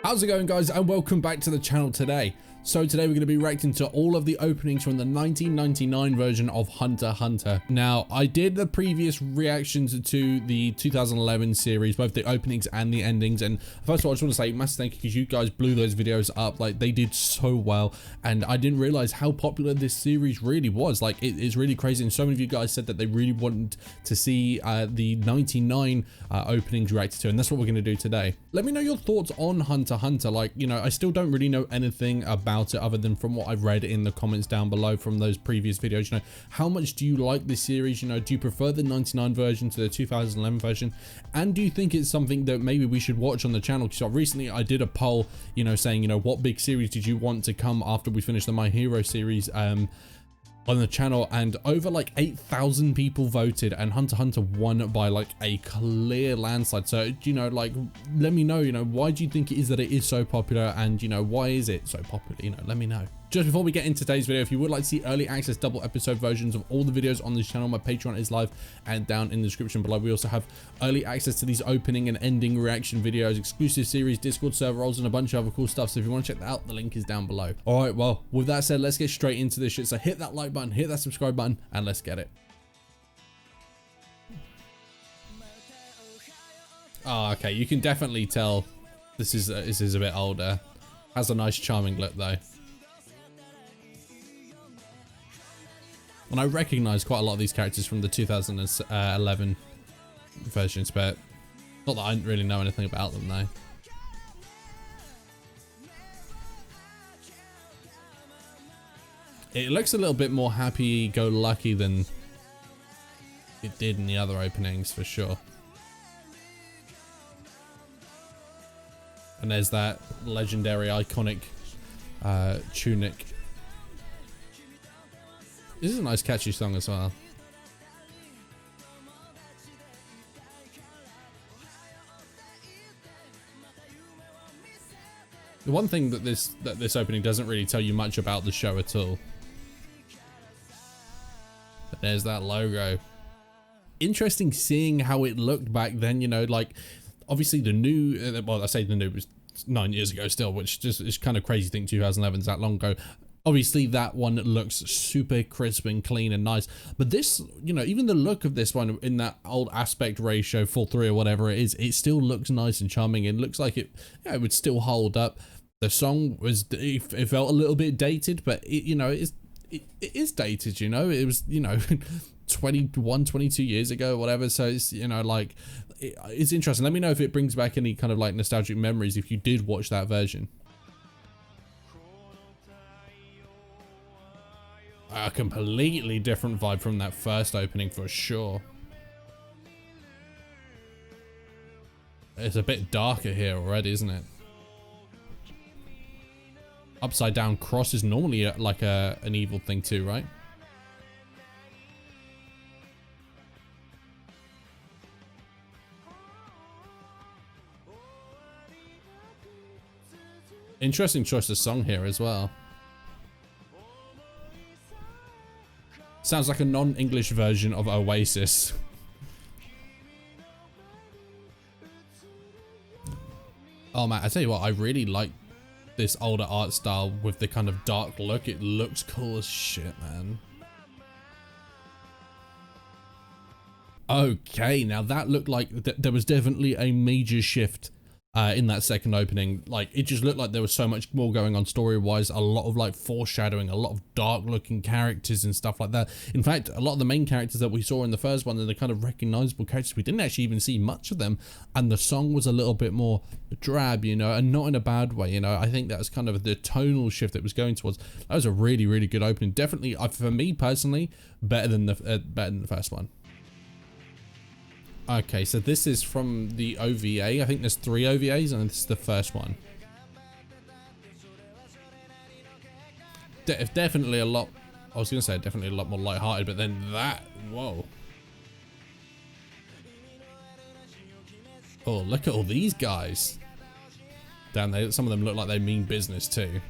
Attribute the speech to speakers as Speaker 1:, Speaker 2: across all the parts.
Speaker 1: How's it going, guys, and welcome back to the channel today. So today we're going to be reacting to all of the openings from the 1999 version of Hunter x Hunter. Now, I did the previous reactions to the 2011 series, both the openings and the endings, and first of all I just want to say massive thank you because you guys blew those videos up. Like, they did so well, and I didn't realize how popular this series really was. Like, it's really crazy, and so many of you guys said that they really wanted to see the 99 openings reacted to, and that's what we're going to do today. Let me know your thoughts on Hunter x Hunter. Like, you know, I still don't really know anything about it other than from what I've read in the comments down below from those previous videos. You know, how much do you like this series? You know, do you prefer the 99 version to the 2011 version? And do you think it's something that maybe we should watch on the channel? So recently I did a poll, you know, saying, you know, what big series did you want to come after we finish the My Hero series on the channel, and over like 8,000 people voted, and Hunter x Hunter won by like a clear landslide. So, you know, like, let me know, you know, why do you think it is that it is so popular, and, you know, why is it so popular? You know, let me know. Just before we get into today's video, if you would like to see early access double episode versions of all the videos on this channel, my Patreon is live and down in the description below. We also have early access to these opening and ending reaction videos, exclusive series, Discord server roles, and a bunch of other cool stuff. So if you want to check that out, the link is down below. All right, well, with that said, let's get straight into this shit. So hit that like button, hit that subscribe button, and let's get it. Oh, okay, you can definitely tell this is a bit older. Has a nice charming look though. And I recognize quite a lot of these characters from the 2011 versions, but not that I really know anything about them though. It looks a little bit more happy-go-lucky than it did in the other openings, for sure. And there's that legendary, iconic tunic. This is a nice catchy song as well. The one thing that this opening doesn't really tell you much about the show at all. But there's that logo. Interesting seeing how it looked back then, you know, like obviously the new, well, I say the new was 9 years ago still, which just is kind of crazy to think 2011 is that long ago. Obviously that one looks super crisp and clean and nice, but this, you know, even the look of this one in that old aspect ratio 4:3 or whatever it is, it still looks nice and charming and looks like it, yeah, it would still hold up. The song was, it felt a little bit dated, but it, you know, it is dated, you know, it was, you know, 21, 22 years ago or whatever. So it's, you know, like, it's interesting. Let me know if it brings back any kind of like nostalgic memories if you did watch that version. A completely different vibe from that first opening for sure. It's a bit darker here already, isn't it? Upside down cross is normally like an evil thing too, right? Interesting choice of song here as well. Sounds like a non-English version of Oasis. Oh man, I tell you what, I really like this older art style with the kind of dark look. It looks cool as shit, man. Okay, now that looked like there was definitely a major shift in that second opening. Like, it just looked like there was so much more going on story-wise, a lot of like foreshadowing, a lot of dark-looking characters and stuff like that. In fact, a lot of the main characters that we saw in the first one, and the kind of recognizable characters, we didn't actually even see much of them, and the song was a little bit more drab, you know, and not in a bad way, you know. I think that was kind of the tonal shift it was going towards. That was a really, really good opening. Definitely, for me personally, better than the first one. Okay, so this is from the OVA. I think there's 3 OVAs, and this is the first one. Definitely a lot, I was going to say definitely a lot more lighthearted, but then that, whoa. Oh, look at all these guys. Damn, some of them look like they mean business too.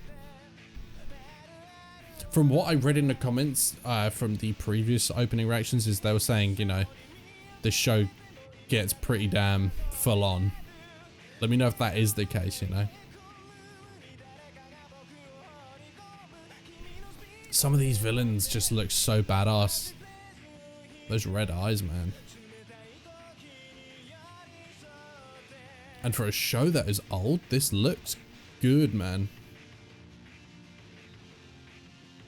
Speaker 1: From what I read in the comments from the previous opening reactions, is they were saying, you know, this show gets pretty damn full on. Let me know if that is the case, you know. Some of these villains just look so badass. Those red eyes, man. And for a show that is old, this looks good, man.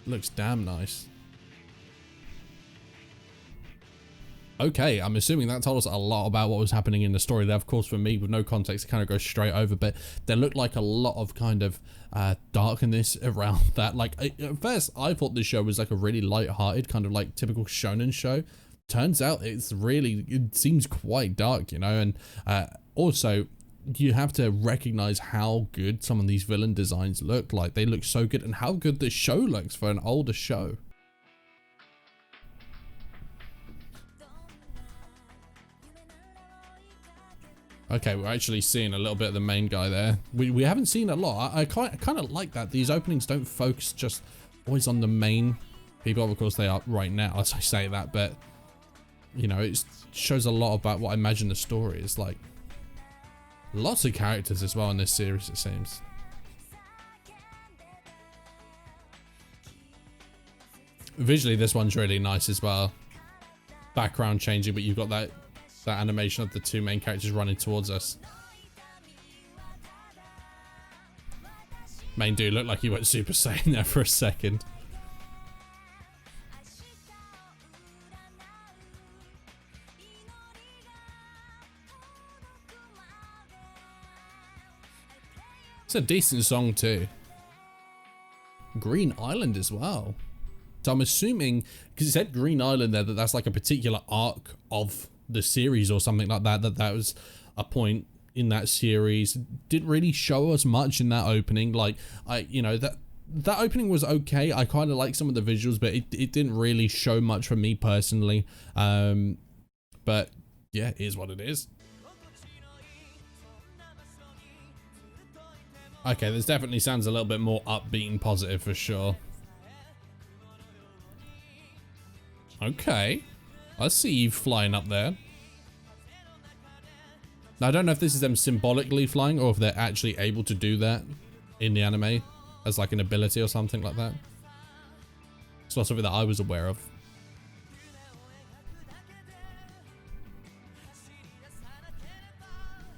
Speaker 1: Looks damn nice. Okay, I'm assuming that told us a lot about what was happening in the story there. Of course, for me, with no context, it kind of goes straight over, but there looked like a lot of kind of darkness around that. Like, at first, I thought this show was like a really light-hearted, kind of like typical shonen show. Turns out it seems quite dark, you know, and also, you have to recognize how good some of these villain designs look. Like, they look so good, and how good this show looks for an older show. Okay, we're actually seeing a little bit of the main guy there. We haven't seen a lot. I kind of like that. These openings don't focus just always on the main people. Of course, they are right now, as I say that, but, you know, it shows a lot about what I imagine the story is like. Lots of characters as well in this series, it seems. Visually, this one's really nice as well. Background changing, but you've got that animation of the two main characters running towards us. Main dude looked like he went Super Saiyan there for a second. It's a decent song too. Green Island as well. So I'm assuming, because it said Green Island there, that's like a particular arc of the series or something like that, that was a point in that series. Didn't really show us much in that opening. Like, you know, that opening was okay. I kind of like some of the visuals, but it didn't really show much for me personally. But yeah, it is what it is. Okay, this definitely sounds a little bit more upbeat and positive for sure. Okay, I see you flying up there. Now, I don't know if this is them symbolically flying or if they're actually able to do that in the anime as like an ability or something like that. It's not something that I was aware of.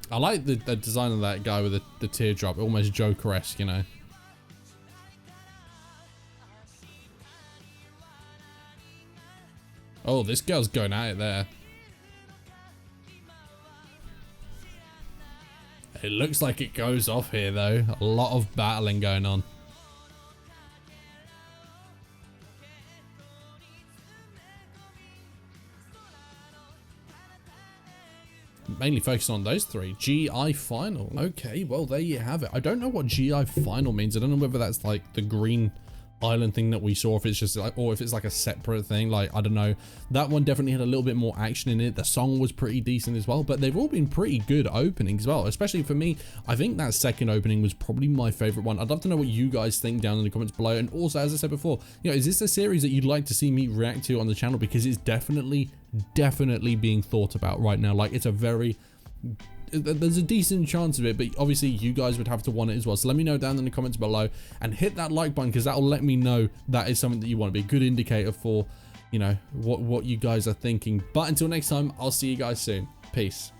Speaker 1: I like the design of that guy with the teardrop, almost Joker-esque, you know. Oh, this girl's going at it there. It looks like it goes off here though. A lot of battling going on. Mainly focused on those three. GI Final. Okay, well, there you have it. I don't know what GI Final means. I don't know whether that's like the Green Island thing that we saw, if it's just like, or if it's like a separate thing. Like, I don't know. That one definitely had a little bit more action in it. The song was pretty decent as well, but they've all been pretty good openings as well. Especially for me, I think that second opening was probably my favorite one. I'd love to know what you guys think down in the comments below. And also, as I said before, you know, is this a series that you'd like to see me react to on the channel? Because it's definitely being thought about right now. Like, it's a very, there's a decent chance of it, but obviously you guys would have to want it as well. So let me know down in the comments below and hit that like button, because that'll let me know that is something that you want. To be a good indicator for, you know, what you guys are thinking. But until next time, I'll see you guys soon. Peace.